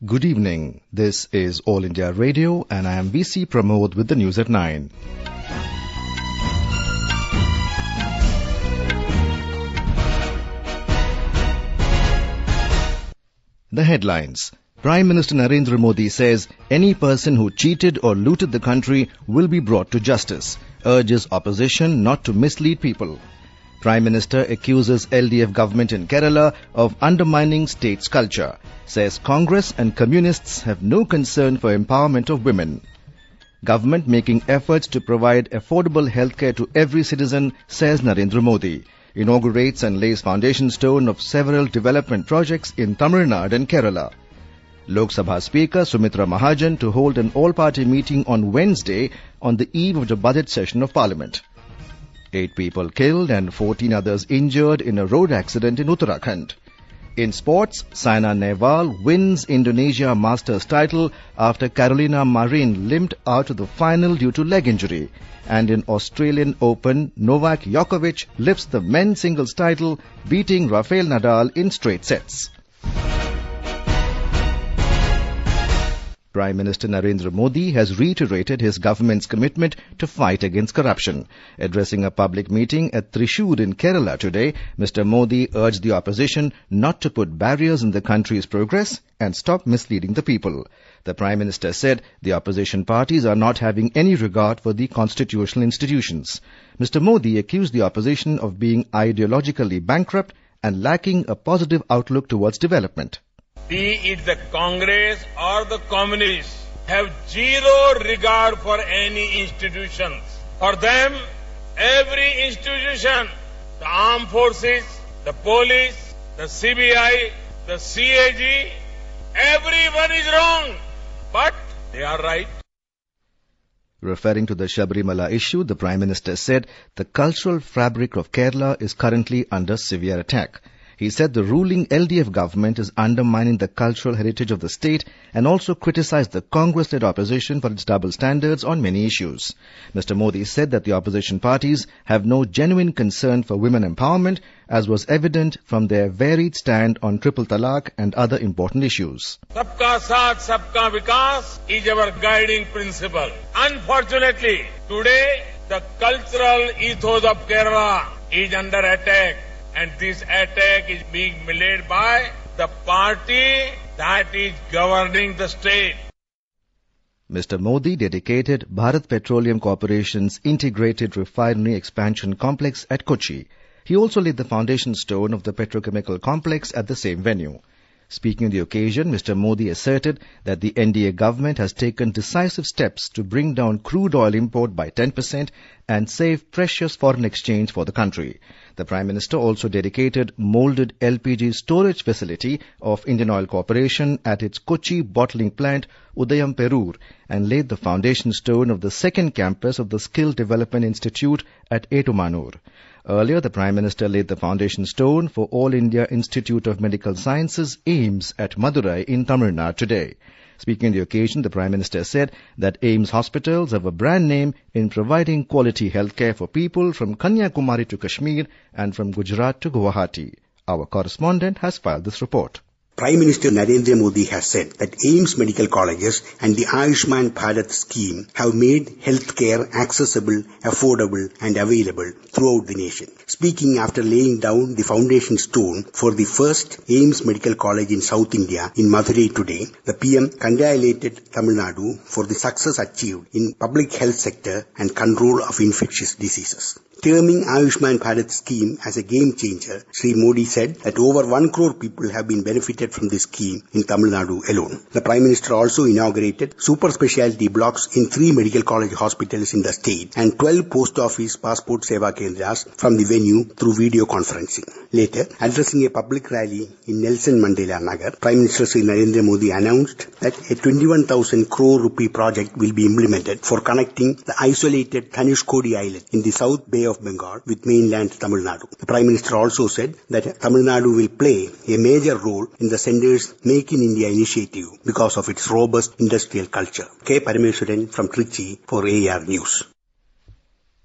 Good evening. This is All India Radio and I am VC Pramod with the news at 9. The headlines. Prime Minister Narendra Modi says any person who cheated or looted the country will be brought to justice, urges opposition not to mislead people. Prime Minister accuses LDF government in Kerala of undermining state's culture, says Congress and communists have no concern for empowerment of women. Government making efforts to provide affordable healthcare to every citizen, says Narendra Modi. Inaugurates and lays foundation stone of several development projects in Tamil Nadu and Kerala. Lok Sabha Speaker Sumitra Mahajan to hold an all-party meeting on Wednesday on the eve of the budget session of Parliament. 8 people killed and 14 others injured in a road accident in Uttarakhand. In sports, Saina Nehwal wins Indonesia Masters title after Carolina Marin limped out of the final due to leg injury. And in Australian Open, Novak Djokovic lifts the men's singles title, beating Rafael Nadal in straight sets. Prime Minister Narendra Modi has reiterated his government's commitment to fight against corruption. Addressing a public meeting at Thrissur in Kerala today, Mr. Modi urged the opposition not to put barriers in the country's progress and stop misleading the people. The Prime Minister said the opposition parties are not having any regard for the constitutional institutions. Mr. Modi accused the opposition of being ideologically bankrupt and lacking a positive outlook towards development. Be it the Congress or the Communists, have zero regard for any institutions. For them, every institution, the armed forces, the police, the CBI, the CAG, everyone is wrong, but they are right. Referring to the Sabarimala issue, the Prime Minister said the cultural fabric of Kerala is currently under severe attack. He said the ruling LDF government is undermining the cultural heritage of the state and also criticized the Congress-led opposition for its double standards on many issues. Mr. Modi said that the opposition parties have no genuine concern for women empowerment, as was evident from their varied stand on triple talaq and other important issues. Sabka Saath, Sabka Vikas is our guiding principle. Unfortunately, today the cultural ethos of Kerala is under attack. And this attack is being made by the party that is governing the state. Mr. Modi dedicated Bharat Petroleum Corporation's integrated refinery expansion complex at Kochi. He also laid the foundation stone of the petrochemical complex at the same venue. Speaking on the occasion, Mr. Modi asserted that the NDA government has taken decisive steps to bring down crude oil import by 10% and save precious foreign exchange for the country. The Prime Minister also dedicated molded LPG storage facility of Indian Oil Corporation at its Kochi bottling plant Udayam Perur and laid the foundation stone of the second campus of the Skill Development Institute at Etumanur. Earlier, the Prime Minister laid the foundation stone for All India Institute of Medical Sciences, AIIMS, at Madurai in Tamil Nadu today. Speaking on the occasion, the Prime Minister said that AIIMS hospitals have a brand name in providing quality healthcare for people from Kanyakumari to Kashmir and from Gujarat to Guwahati. Our correspondent has filed this report. Prime Minister Narendra Modi has said that AIIMS medical colleges and the Ayushman Bharat scheme have made healthcare accessible, affordable and available throughout the nation. Speaking after laying down the foundation stone for the first AIIMS medical college in South India in Madurai today, the PM congratulated Tamil Nadu for the success achieved in public health sector and control of infectious diseases. Terming Ayushman Bharat scheme as a game changer, Sri Modi said that over 1 crore people have been benefited from this scheme in Tamil Nadu alone. The Prime Minister also inaugurated super specialty blocks in 3 medical college hospitals in the state and 12 post office passport seva kendras from the venue through video conferencing. Later, addressing a public rally in Nelson Mandela Nagar, Prime Minister Sri Narendra Modi announced that a 21,000 crore rupee project will be implemented for connecting the isolated Dhanushkodi Island in the South Bay of Bengal with mainland Tamil Nadu. The Prime Minister also said that Tamil Nadu will play a major role in the centre's Make in India initiative because of its robust industrial culture. K. Parameswaran from Trichy for AR News.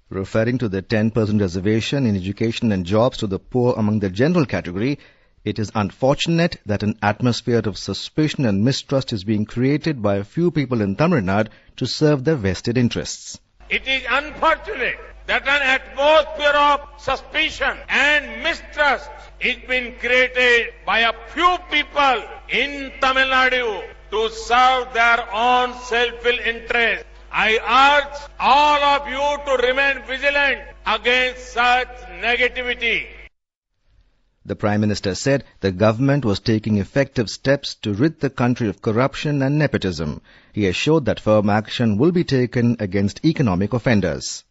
Referring to the 10% reservation in education and jobs to the poor among the general category, It is unfortunate that an atmosphere of suspicion and mistrust is being created by a few people in Tamil Nadu to serve their vested interests. It is unfortunate that an atmosphere of suspicion and mistrust is being created by a few people in Tamil Nadu to serve their own self-will interests. I urge all of you to remain vigilant against such negativity. The Prime Minister said the government was taking effective steps to rid the country of corruption and nepotism. He assured that firm action will be taken against economic offenders.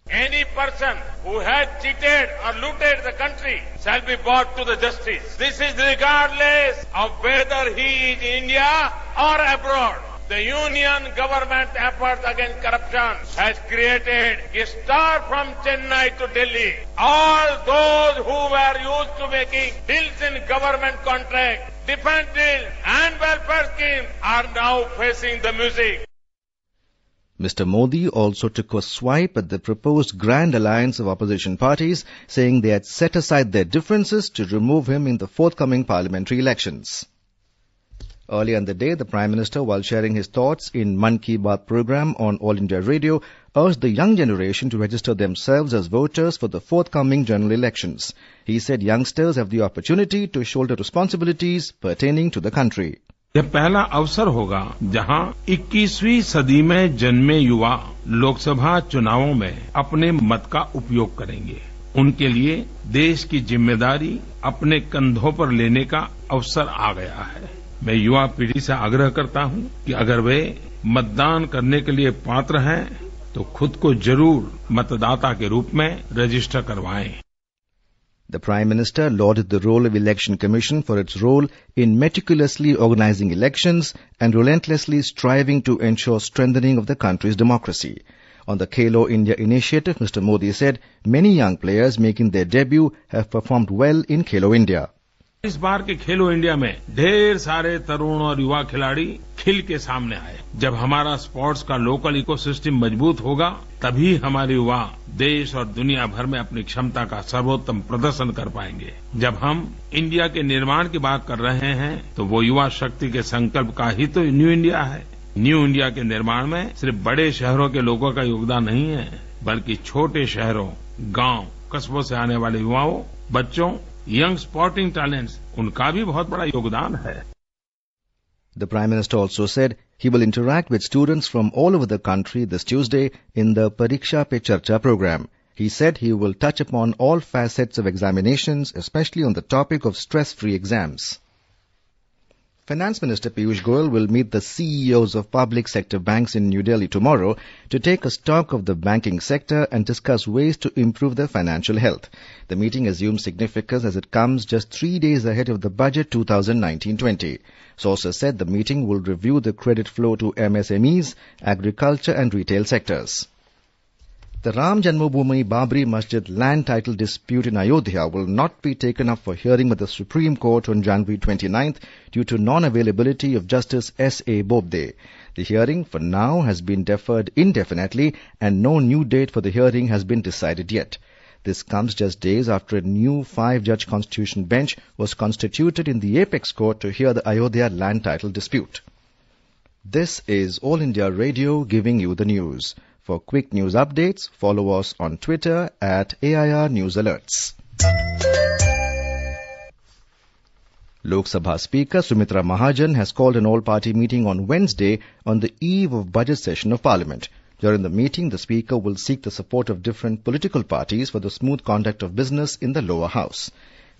Any person who has cheated or looted the country shall be brought to the justice. This is regardless of whether he is in India or abroad. The union government effort against corruption has created a star from Chennai to Delhi. All those who were used to making deals in government contracts, defense deals and welfare schemes are now facing the music. Mr. Modi also took a swipe at the proposed grand alliance of opposition parties, saying they had set aside their differences to remove him in the forthcoming parliamentary elections. Earlier in the day, the Prime Minister, while sharing his thoughts in Mann Ki Baat program on All India Radio, urged the young generation to register themselves as voters for the forthcoming general elections. He said youngsters have the opportunity to shoulder responsibilities pertaining to the country. यह पहला अवसर होगा जहां 21वीं सदी में जन्मे युवा लोकसभा चुनावों में अपने मत का उपयोग करेंगे। उनके लिए देश की जिम्मेदारी अपने कंधों पर लेने का अवसर आ गया है। मैं युवा पीढ़ी से आग्रह करता हूं कि अगर वे मतदान करने के लिए पात्र हैं तो खुद को जरूर मतदाता के रूप में रजिस्टर करवाएं। The Prime Minister lauded the role of Election Commission for its role in meticulously organizing elections and relentlessly striving to ensure strengthening of the country's democracy. On the Khelo India initiative, Mr. Modi said many young players making their debut have performed well in Khelo India. इस बार के खेलो India में ढेर सारे तरुण और युवा खिलाड़ी खिल के सामने आए। जब हमारा स्पोर्ट्स का लोकल इकोसिस्टम मजबूत होगा, तभी हमारे युवा देश और दुनिया भर में अपनी क्षमता का सर्वोत्तम प्रदर्शन कर पाएंगे। जब हम इंडिया के निर्माण की बात कर रहे हैं, तो वो युवा शक्ति के संकल्प का ही तो न्यू इंडिया है। न्यू इंडिया के निर्माण में सिर्फ बड़े शहरों के लोगों का योगदान नहीं है, बल्कि छोटे शहरों, गांव, कस्बों से आने वाले युवाओं, बच्चों, young sporting talents, उनका भी बहुत बड़ा योगदान है। The Prime Minister also said he will interact with students from all over the country this Tuesday in the Pariksha Pe Charcha program. He said he will touch upon all facets of examinations, especially on the topic of stress-free exams. Finance Minister Piyush Goyal will meet the CEOs of public sector banks in New Delhi tomorrow to take a stock of the banking sector and discuss ways to improve their financial health. The meeting assumes significance as it comes just 3 days ahead of the budget 2019-20. Sources said the meeting will review the credit flow to MSMEs, agriculture and retail sectors. The Ram Janmabhoomi Babri Masjid land title dispute in Ayodhya will not be taken up for hearing by the Supreme Court on January 29th due to non-availability of Justice S.A. Bobde. The hearing for now has been deferred indefinitely and no new date for the hearing has been decided yet. This comes just days after a new 5-judge constitution bench was constituted in the Apex Court to hear the Ayodhya land title dispute. This is All India Radio giving you the news. For quick news updates, follow us on Twitter at AIR News Alerts. Lok Sabha Speaker Sumitra Mahajan has called an all-party meeting on Wednesday on the eve of budget session of Parliament. During the meeting, the Speaker will seek the support of different political parties for the smooth conduct of business in the lower house.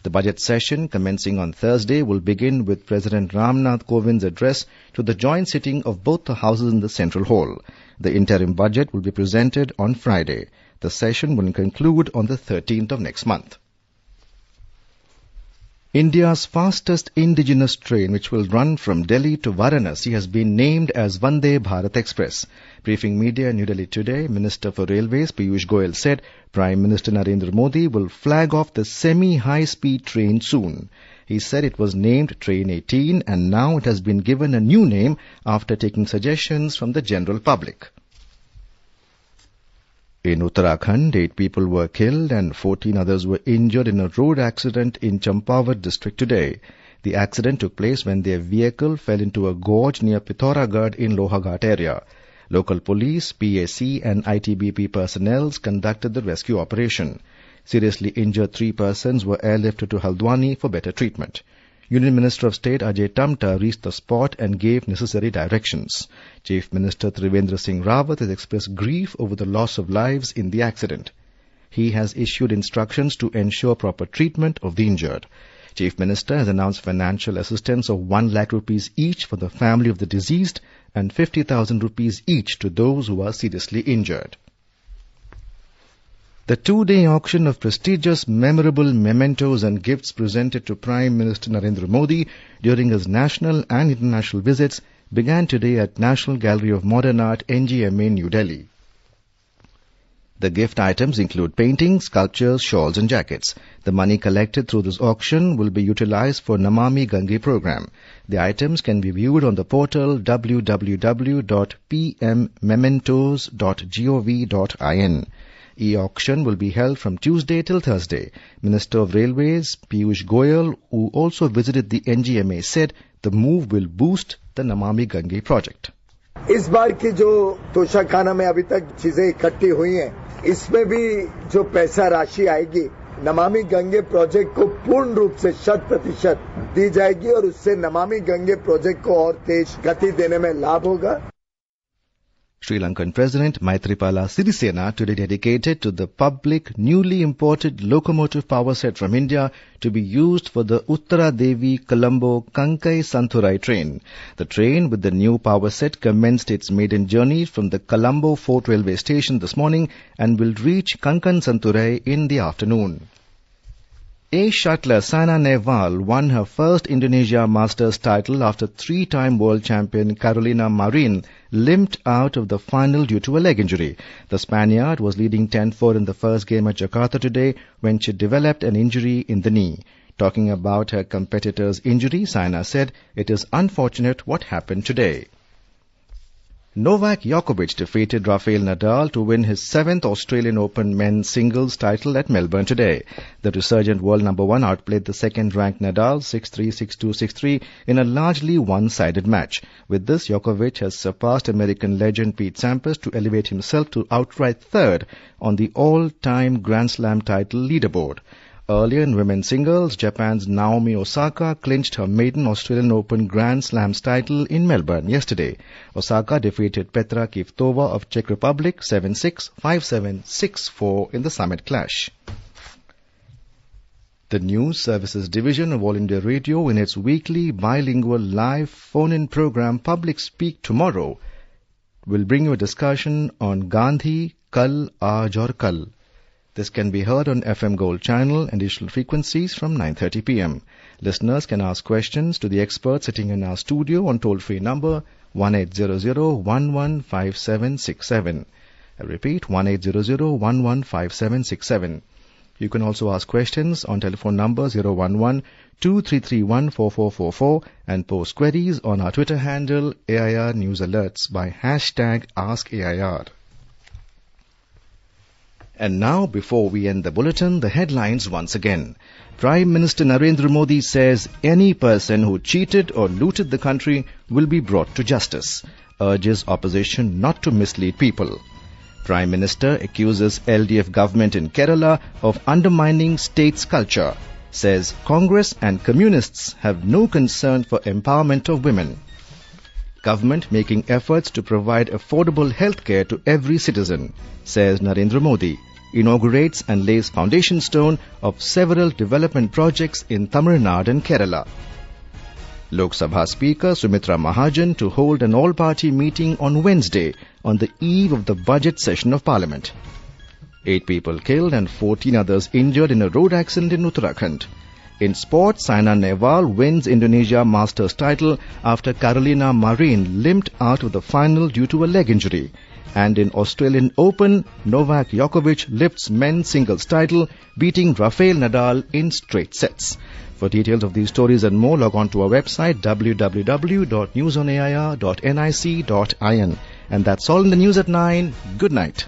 The budget session, commencing on Thursday, will begin with President Ramnath Kovind's address to the joint sitting of both the houses in the Central Hall. The interim budget will be presented on Friday. The session will conclude on the 13th of next month. India's fastest indigenous train, which will run from Delhi to Varanasi, has been named as Vande Bharat Express. Briefing media in New Delhi today, Minister for Railways Piyush Goyal said Prime Minister Narendra Modi will flag off the semi-high-speed train soon. He said it was named Train 18 and now it has been given a new name after taking suggestions from the general public. In Uttarakhand, 8 people were killed and 14 others were injured in a road accident in Champawat district today. The accident took place when their vehicle fell into a gorge near Pithoragarh in Lohaghat area. Local police, PAC and ITBP personnel conducted the rescue operation. Seriously injured 3 persons were airlifted to Haldwani for better treatment. Union Minister of State Ajay Tamta reached the spot and gave necessary directions. Chief Minister Trivendra Singh Rawat has expressed grief over the loss of lives in the accident. He has issued instructions to ensure proper treatment of the injured. Chief Minister has announced financial assistance of 1 lakh rupees each for the family of the deceased and 50,000 rupees each to those who are seriously injured. The 2-day auction of prestigious, memorable mementos and gifts presented to Prime Minister Narendra Modi during his national and international visits began today at National Gallery of Modern Art, NGMA, New Delhi. The gift items include paintings, sculptures, shawls and jackets. The money collected through this auction will be utilized for Namami Gange program. The items can be viewed on the portal www.pmmementos.gov.in. E-auction will be held from Tuesday till Thursday. Minister of Railways, Piyush Goyal, who also visited the NGMA, said the move will boost the Namami Gange project. इस बार की जो तोशाखाना में अभी तक चीजें इकट्ठी हुई हैं, इसमें भी जो पैसा राशि आएगी, नमामि गंगे प्रोजेक्ट को पूर्ण रूप से 100% दी जाएगी और उससे नमामि गंगे प्रोजेक्ट को और तेज गति देने में लाभ होगा. Sri Lankan President Maithripala Sirisena today dedicated to the public newly imported locomotive power set from India to be used for the Uttara Devi Colombo Kankai Santurai train. The train with the new power set commenced its maiden journey from the Colombo Fort railway station this morning and will reach Kankan Santurai in the afternoon. Ace shuttler Saina Nehwal won her first Indonesia Masters title after 3-time world champion Carolina Marin limped out of the final due to a leg injury. The Spaniard was leading 10-4 in the first game at Jakarta today when she developed an injury in the knee. Talking about her competitor's injury, Saina said, "It is unfortunate what happened today." Novak Djokovic defeated Rafael Nadal to win his 7th Australian Open men's singles title at Melbourne today. The resurgent world number 1 outplayed the second-ranked Nadal 6-3, 6-2, 6-3 in a largely one-sided match. With this, Djokovic has surpassed American legend Pete Sampras to elevate himself to outright third on the all-time Grand Slam title leaderboard. Earlier in women's singles, Japan's Naomi Osaka clinched her maiden Australian Open Grand Slams title in Melbourne yesterday. Osaka defeated Petra Kvitova of Czech Republic 7-6, 5-7, 6-4 in the summit clash. The News Services Division of All India Radio, in its weekly bilingual live phone-in program Public Speak Tomorrow, will bring you a discussion on Gandhi, Kal, Aaj aur Kal. This can be heard on FM Gold channel and digital frequencies from 9:30 p.m. Listeners can ask questions to the experts sitting in our studio on toll-free number 1800-115767. I repeat, 1800-115767. You can also ask questions on telephone number 011-2331-4444 and post queries on our Twitter handle AIR News Alerts by hashtag AskAIR. And now, before we end the bulletin, the headlines once again. Prime Minister Narendra Modi says any person who cheated or looted the country will be brought to justice. Urges opposition not to mislead people. Prime Minister accuses LDF government in Kerala of undermining state's culture. Says Congress and Communists have no concern for empowerment of women. Government making efforts to provide affordable health care to every citizen, says Narendra Modi. Inaugurates and lays foundation stone of several development projects in Tamil Nadu and Kerala. Lok Sabha Speaker Sumitra Mahajan to hold an all-party meeting on Wednesday on the eve of the budget session of Parliament. 8 people killed and 14 others injured in a road accident in Uttarakhand. In sport, Saina Nehwal wins Indonesia Masters title after Carolina Marin limped out of the final due to a leg injury. And in Australian Open, Novak Djokovic lifts men's singles title, beating Rafael Nadal in straight sets. For details of these stories and more, log on to our website www.newsonair.nic.in. And that's all in the news at 9. Good night.